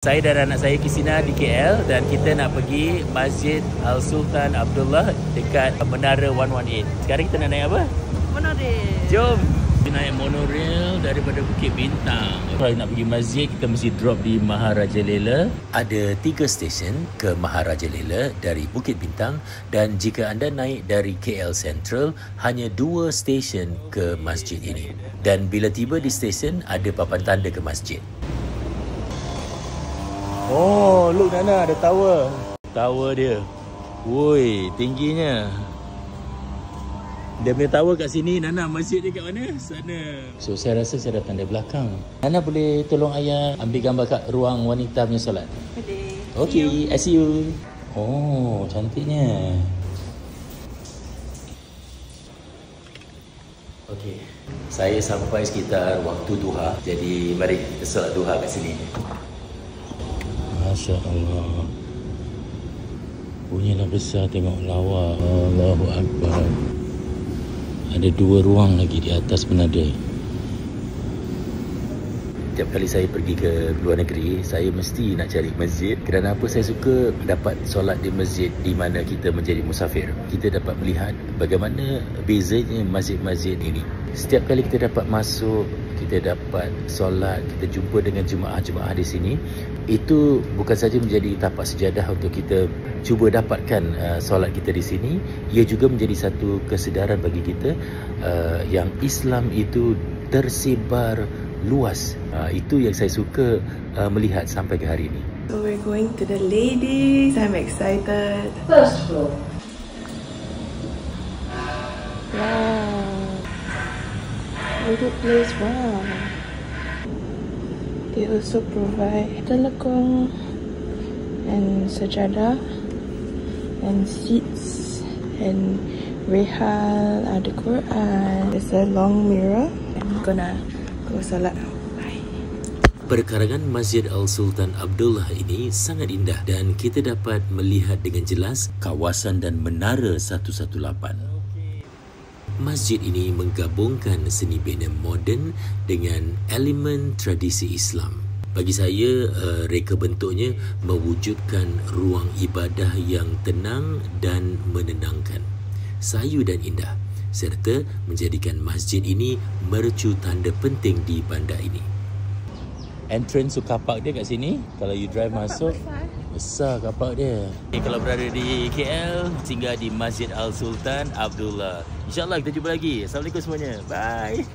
Saya dan anak saya Kisina di KL dan kita nak pergi Masjid Al-Sultan Abdullah dekat Menara 118. Sekarang kita nak naik apa? Monorail. Jom! Kita naik monorail daripada Bukit Bintang. Kalau nak pergi masjid, kita mesti drop di Maharajalela. Ada 3 stesen ke Maharajalela dari Bukit Bintang dan jika anda naik dari KL Central, hanya 2 stesen ke masjid ini. Dan bila tiba di stesen, ada papan tanda ke masjid. Oh, look Nana, ada tower. Tower dia. Woi, tingginya. Dia punya tower kat sini. Nana, masjid dia kat mana? Sana. So, saya rasa saya datang dari belakang. Nana boleh tolong ayah ambil gambar kat ruang wanita punya solat? Boleh. Okay, I see you. Oh, cantiknya. Okay. Saya sampai sekitar waktu duha. Jadi, mari kita solat duha kat sini. Masya Allah. Bunyilah besar, tengok lawa. Allahu Akbar. Ada 2 ruang lagi di atas penada. Setiap kali saya pergi ke luar negeri, saya mesti nak cari masjid. Kerana apa? Saya suka dapat solat di masjid di mana kita menjadi musafir. Kita dapat melihat bagaimana bezanya masjid-masjid ini. Setiap kali kita dapat masuk, kita dapat solat, kita jumpa dengan jemaah-jemaah di sini, itu bukan saja menjadi tapak sejadah untuk kita cuba dapatkan solat kita di sini, ia juga menjadi satu kesedaran bagi kita yang Islam itu tersebar luas. Itu yang saya suka melihat sampai ke hari ini. So we're going to the ladies. I'm excited. First floor. Wow. A good place. Wow. They also provide telekong and sajadah and seats and rehal, ada Quran. There's a long mirror. I'm gonna go salat. Bye. Perkarangan Masjid Al-Sultan Abdullah ini sangat indah dan kita dapat melihat dengan jelas kawasan dan menara 118. Masjid ini menggabungkan seni bina moden dengan elemen tradisi Islam. Bagi saya, reka bentuknya mewujudkan ruang ibadah yang tenang dan menenangkan, sayu dan indah, serta menjadikan masjid ini mercu tanda penting di bandar ini. Entrance to car park dia kat sini. Kalau you drive masuk, besar car park dia. Kalau berada di KL, singgah di Masjid Al-Sultan Abdullah. InsyaAllah kita jumpa lagi. Assalamualaikum semuanya. Bye.